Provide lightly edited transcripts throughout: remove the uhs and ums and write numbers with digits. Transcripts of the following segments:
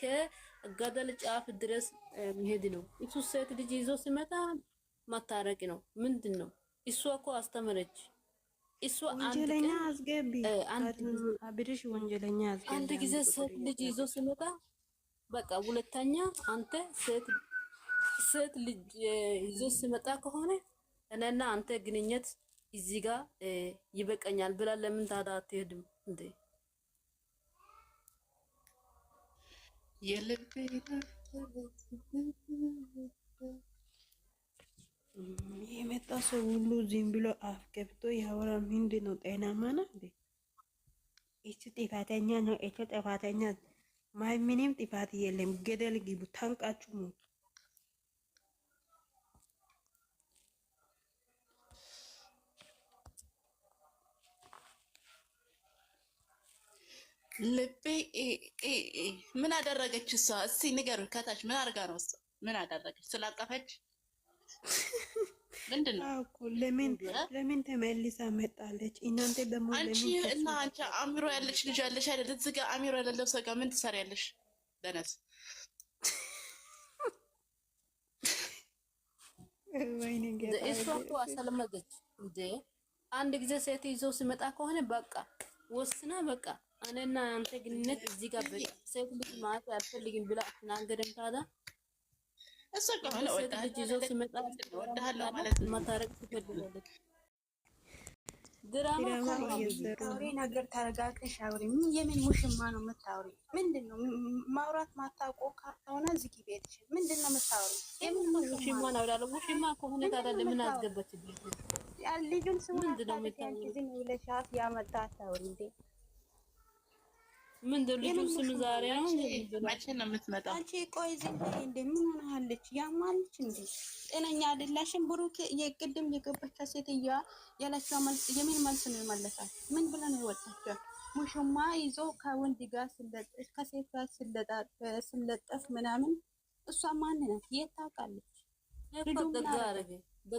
ከገደል ጫፍ ድረስ መሄድ ነው። እሱ ሴት ልጅ ይዞ ሲመጣ ማታረቅ ነው። ምንድነው? እሷ እኮ አስተመረች። እሷ ወንጀለኛ አስገቢ አብርሽ ወንጀለኛ አስገቢ። አንድ ጊዜ ሴት ልጅ ይዞ ሲመጣ በቃ ሁለተኛ አንተ ሴት ልጅ ይዞ ሲመጣ ከሆነ እኔና አንተ ግንኙነት እዚህ ጋር ይበቀኛል ብላ ለምን ታዲያ አትሄድም እንዴ? የመጣ ሰው ሁሉ ዝም ብሎ አፍ ገብቶ ያወራ ምንድን ነው? ጤናማ ነው እንዴ? እቺ ጥፋተኛ ነው፣ እቺ ጥፋተኛ ምንም ጥፋት የለም። ገደል ግቡ፣ ታንቃችሁ ሞቱ። ልቤ ምን አደረገች እሷ? እስቲ ንገሩ ከታች ምን አድርጋ ነው እሷ? ምን አደረገች? ስላቀፈች ምንድን ነው እኮ? ለምን ተመልሳ መጣለች? እናንተ ደግሞ አንቺ አሚሮ ያለች ልጅ ያለሽ አይደል? እዚህ ጋር አሚሮ ያለለው ሰው ጋር ምን ትሰሪያለሽ? በነስ ወይኔ ገባ እሷ እኮ አሰለመደች እንዴ! አንድ ጊዜ ሴት ይዞ ሲመጣ ከሆነ በቃ ወስና በቃ እኔና አንተ ግንኙነት እዚህ ጋር በቃ ሴት ልጅ ማለት አልፈልግም ብላ አትናገርም ታዲያ? እሷ ከሆነ ልጅ ይዞ ሲመጣ ወዳለው ማለት ማታረቅ ትፈልጋለች። ድራማ አውሪ ነገር ተረጋግተሽ አውሪ። የምን ሙሽማ ነው የምታውሪ? ምንድነው ማውራት ማታውቆ ከሆነ ዝጊ ቤትሽ። ምንድነው የምታውሪ? የምን ሙሽማ ነው ያለው? ሙሽማ ከሆነ ታዲያ ለምን አስገባች? ያ ልጁን ስሙ ዝም ብለሻት ያመጣ አታውሪ እንዴ? ምንድን ልጁ ስም ዛሬ ነው መቼ ነው የምትመጣው? አንቺ ቆይ ዝም በይ እንዴ! ምን ሆነሃለች? ያማለች እንዴ? ጤነኛ አይደላሽም? ብሩክ የቅድም የገባች ሴትዮዋ ያለችው መልስ የምን መልስ ነው የመለሳት? ምን ብለ ነው የወጣችው? ሙሽማ ይዞ ከወንድ ጋር ስለጠፍ ከሴት ጋር ስለጠፍ ምናምን እሷ ማን ናት? የት ታውቃለች?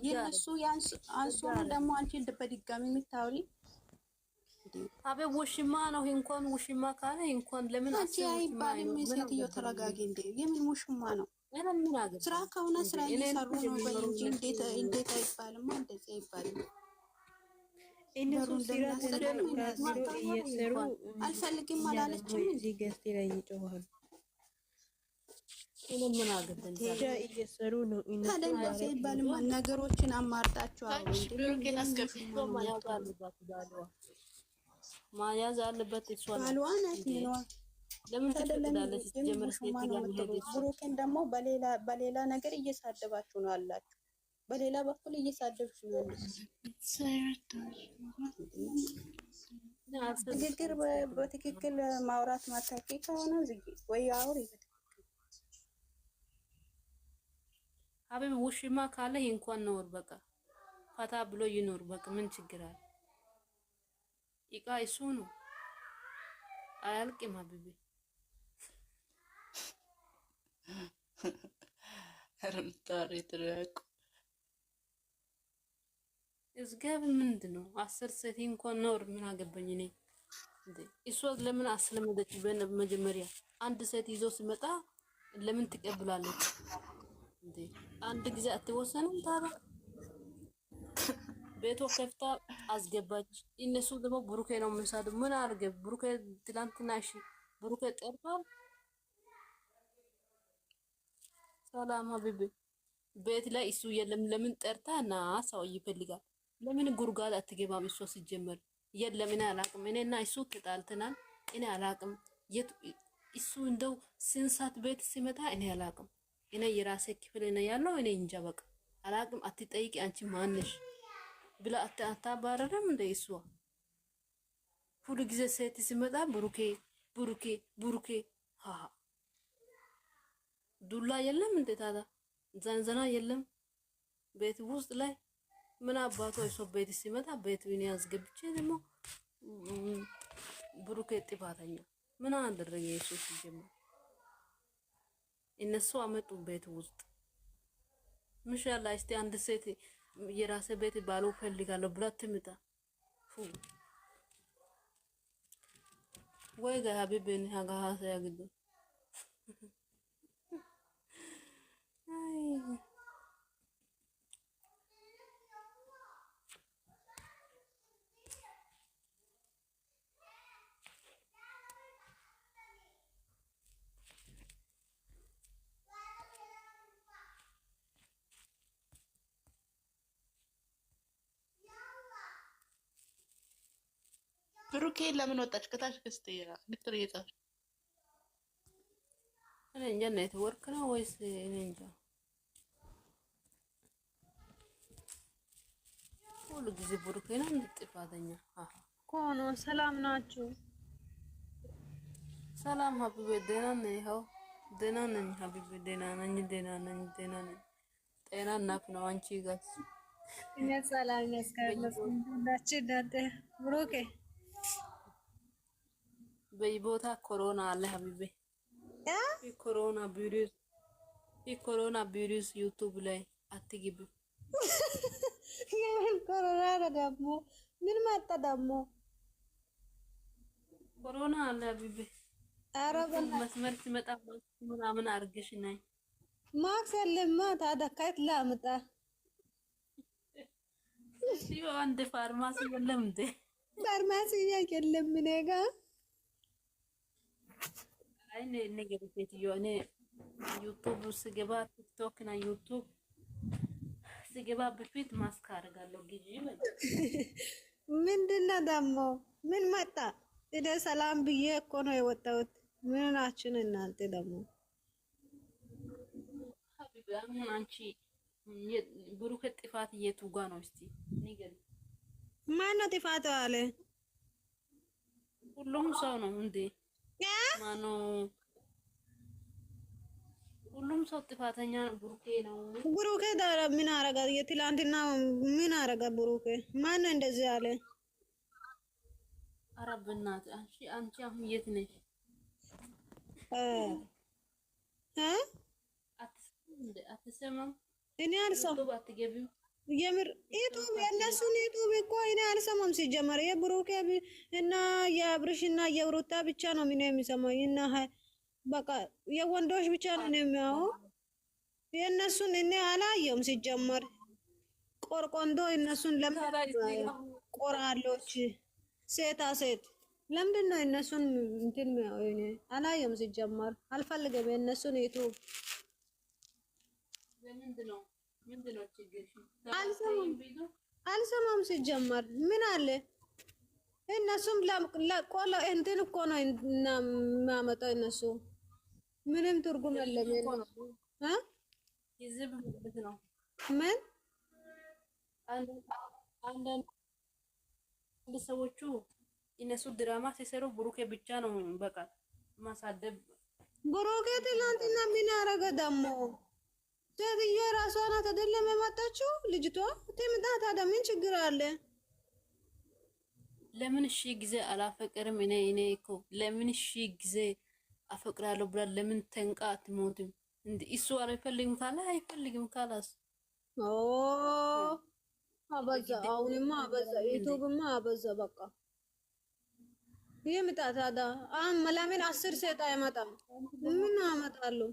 የነሱ አንሱ ደግሞ አንቺ በድጋሚ የምታወሪ አቤ ውሽማ ነው። እንኳን ውሽማ ካለ እንኳን ለምን አይባልም? ሴትዮ ተረጋጊ እንዴ! የምን ውሽማ ነው? ስራ ከሆነ ስራ እየሰሩ ነው ወይ እንጂ እንዴት አይባልም? እንደዚህ አይባልም። እነሱ ስራ እየሰሩ አልፈልግም አላለችም። እዚህ ገስት ላይ ይጮሃል። ምን አገባኝ? እየሰሩ ነው። እንደዚህ አይባልም። ነገሮችን አማርጣችሁ ማያዝ አለበት። እሷ አልዋናት ነው። ለምን ትፈቅዳለች? ጀመርሽ ብሩክን ደግሞ በሌላ ነገር እየሳደባችሁ ነው አላችሁ። በሌላ በኩል እየሳደብሽ ነው ያለሽ። ንግግር በትክክል ማውራት ማታውቂ ከሆነ ዝጊ ወይ አውሪ። ሀቢብ ውሽማ ካለ እንኳን ነው በቃ ፈታ ብሎ ይኖር። በቃ ምን ችግር አለ? ይቃ እሱ ነው አያልቅም። ሀቢብ ረምጣሪ ትረቁ እዝጋብ ምንድነው? 10 ሴት እንኳን ነው ምን አገባኝ እኔ እንዴ? እሱ ለምን አስለመደች? በመጀመሪያ አንድ ሴት ይዞ ሲመጣ ለምን ትቀበላለች እንዴ? አንድ ጊዜ አትወሰንም ታዲያ? ቤቶ ከፍታ አስገባች። እነሱ ደግሞ ብሩኬ ነው የሚሳዱ። ምን አርገ ብሩኬ ትላንትና እሺ ብሩኬ ጠርቷል። ሰላም ሀቢብ ቤት ላይ እሱ የለም። ለምን ጠርታ ና ሰው ይፈልጋል? ለምን ጉርጋድ አትገባም? እሱ ሲጀመር የለም። እኔ አላቅም። እኔና እሱ ተጣልተናል። እኔ አላቅም። እሱ እንደው ስንሳት ቤት ሲመጣ እኔ አላቅም። እኔ የራሴ ክፍል ነው ያለው። እኔ እንጃ በቃ አላቅም። አትጠይቂ አንቺ ማነሽ ብላ አታባረረም እንደ እሷ ሁሉ ጊዜ ሴት ሲመጣ ብሩኬ ብሩኬ ብሩኬ ዱላ የለም እንዴ ታዲያ? ዘንዘና የለም ቤት ውስጥ ላይ ምን አባቷ እሷ ቤት ሲመጣ ቤት ምን ያስገብቼ ደግሞ ብሩኬ ጥፋተኛ ምን አደረገ? እሱ ሲጀምር እነሱ አመጡ ቤት ውስጥ ምሻላ እስቲ አንድ ሴት የራሴ ቤት ባለው ፈልጋለሁ ብላ ትምጣ ወይ ጋር ሀቢብን ሀጋሃ ያግዱ አይ ብሩኬ ለምን ወጣች? ከታች ክስት ልትር እየጻፈች እኔ እንጃ ኔትወርክ ነው ወይስ እኔ እንጃ። ሁሉ ጊዜ ብሩኬ ነው ጥፋተኛ። ኮኖ ሰላም ናችሁ? ሰላም ሀቢቤ ደህና ነኝ። ይኸው ደህና ነኝ ሀቢቤ ደህና ነኝ። ደህና ነኝ። ጤና ናፍ ነው አንቺ ጋር? እኔ ሰላም ነስካለሁ። እንዳችሁ እናንተ ብሩኬ በየቦታ ኮሮና አለ ሀቢቤ። ኮሮና ቪሩስ ዩቱብ ላይ አትግቢ። የምን ኮሮና ደግሞ ምን መጣ ደግሞ? ኮሮና አለ ሀቢቤ። ኧረ መስመር ሲመጣ ምናምን አድርገሽ ነይ። ማክስ የለማ ታዲያ ከየት ላምጣ? አንድ ፋርማሲ የለም እንዴ? ፋርማሲ የለም እኔ ጋር። አይ ነገር ሴትዮ እኔ ዩቱብ ስገባ ቲክቶክ እና ዩቱብ ስገባ በፊት ማስክ አደርጋለሁ። ግዢ ምንድነው ደግሞ ምን መጣ? እኔ ሰላም ብዬ እኮ ነው የወጣሁት። ምን ናችሁ እናንተ ደግሞ? ሀቢባ አሁን አንቺ ብሩክ ጥፋት የቱ ጋ ነው? እስቲ ንገሪ። ማነው ጥፋት አለ? ሁሉም ሰው ነው እንዴ? ማነው? ሁሉም ሰው ጥፋተኛ ብሩኬ ነው። ብሩኬ ዳራ ምን አረጋ? የትላንትና ምን አረጋ ብሩኬ? ማነው እንደዚህ አለ? ኧረ በእናትህ አንቺ አሁን የት ነሽ? አትሰማም? እኔ አልሰማም። አትገቢም? የምር ዩቱብ የእነሱን ዩቱብ እኮ እኔ አልሰማም። ሲጀመር የብሩኬ እና የአብርሽና የሩታ ብቻ ነው ምን የሚሰማው እና በቃ የወንዶች ብቻ ነው የሚያው። የእነሱን እኔ አላየውም። ሲጀመር ቆርቆንዶ እነሱን ለምን ቆራሎች ሴታ ሴት ለምንድን ነው እነሱን እንትን የሚያው? እኔ አላየውም። ሲጀመር አልፈልግም የእነሱን ዩቱብ። ምንድነው ችግር? አልሰማም። ሲጀመር ምን አለ? እነሱም ለቆሎ እንትን እኮ ነው የሚያመጣው። እነሱ ምንም ትርጉም የለም። ይዝብ ነው ምን አንዳንድ ሰዎቹ እነሱ ድራማ ሲሰሩ ብሩኬ ብቻ ነው በቃ ማሳደብ። ብሩኬ ትናንትና ምን አረገ ደግሞ? ሴትዮ ራሷ ናት አይደለም የመጣችው? ልጅቷ ትምጣ ታዲያ ምን ችግር አለ? ለምን እሺ ጊዜ አላፈቅርም? እኔ እኮ ለምን እሺ ጊዜ አፈቅራለሁ ብላ ለምን ተንቃ አትሞትም እንዴ? እሱ አይፈልግም ካለ አይፈልግም ካላስ አበዛ። አሁንማ አበዛ። ዩቱብማ አበዛ። በቃ ይምጣ ታዲያ። ለምን 10 ሴት አይመጣም? ምን አመጣለሁ?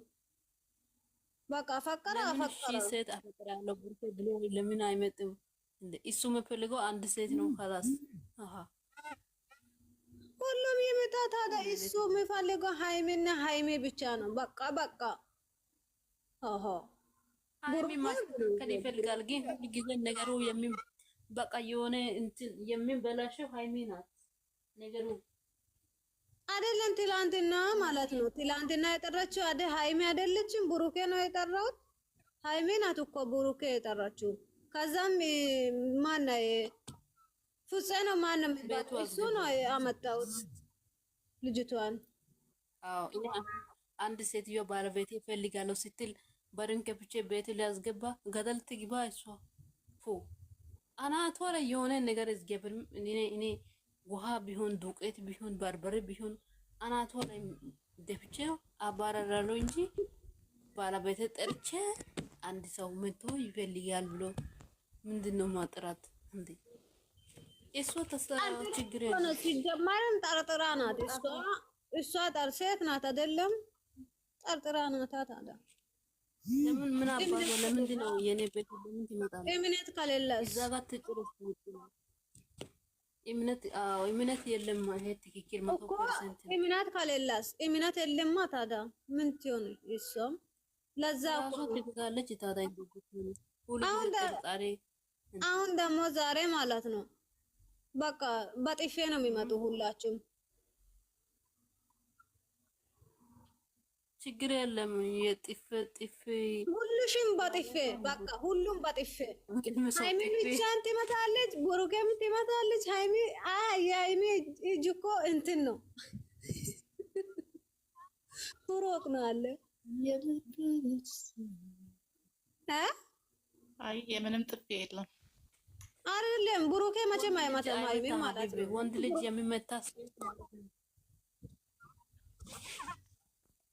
በቃ አፈቀረ ሴት አፈቅራለሁ ብሎ ለምን አይመጣም እንዴ? እሱ የሚፈልገው አንድ ሴት ነው ካላስ ሁሉም ይምጣ ታዲያ። እሱ የሚፈልገው ሃይሜና ሃይሜ ብቻ ነው። በቃ ሃይሜ ማስተካከል ይፈልጋል፣ ግን ሁሉ ጊዜ ነገሩ በቃ የሆነ እንትን የሚበላሸው ሃይሜ ናት ነገሩ አይደለም። ትላንትና ማለት ነው ትላንትና የጠራችው ሃይሜ አይደለችም፣ ብሩኬ ነው የጠራው። ሃይሜ ናት እኮ ብሩኬ የጠራችው። ከዛም ማን ፍፄ ነው ማንም እሱ ነው ያመጣውት ልጅቷን። አዎ አንድ ሴትዮ ባለቤት ይፈልጋለሁ ስትል በርን ከፍቼ ቤት ሊያስገባ ገደል ትግባ። እሷ አናቷ ላይ የሆነ ነገር ዝገብር። እኔ ውሃ ቢሆን ዱቄት ቢሆን በርበሬ ቢሆን አናቷ ላይ ደፍቼው አባረራለሁ እንጂ ባለቤት ጠርቼ አንድ ሰው መጥቶ ይፈልጋል ብሎ ምንድነው ማጥራት እንዴ? እሷ ችግር ነው። ሲጀመርም ጠርጥራ ናት እሷ ሴት ናት አይደለም? ጠርጥራ ናታ። ታዲያ ለምን ምን አባቷ ለምንድን ነው የኔ ቤት ለምን ትመጣለች? እምነት ከሌለስ እዛ ጋር ትጭርስ እምነት የለም። ይሄ ትክክል 100% ነው። እምነት ከሌለስ እምነት የለማ። ታዲያ ምን ትሆን? እሷም ለዛ ራሱ ትብቃለች። ታዲያ ሁሉ ጠርጣሪ አሁን ደግሞ ዛሬ ማለት ነው በቃ በጥፌ ነው የሚመጡ ሁላችሁም። ችግር የለም። የጥፍ ሁሉሽም በጥፌ በቃ ሁሉም በጥፌ። ሃይሚ ብቻን ትመታለች፣ ብሩኬም ትመታለች። ሃይሚ የሃይሚ እጅ እኮ እንትን ነው ቱሮክ ነው አለ አይ የምንም ጥፊ የለም አይደለም። ብሩኬ መቼም አይመታም ሃይሚ ማለት ነው። ወንድ ልጅ የሚመታ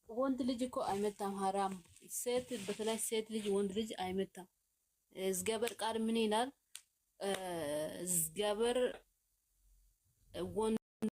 ወንድ ልጅ እኮ አይመታም፣ ሐራም። ሴት በተለይ ሴት ልጅ ወንድ ልጅ አይመታም። እግዚአብሔር ቃል ምን ይላል? እግዚአብሔር ወንድ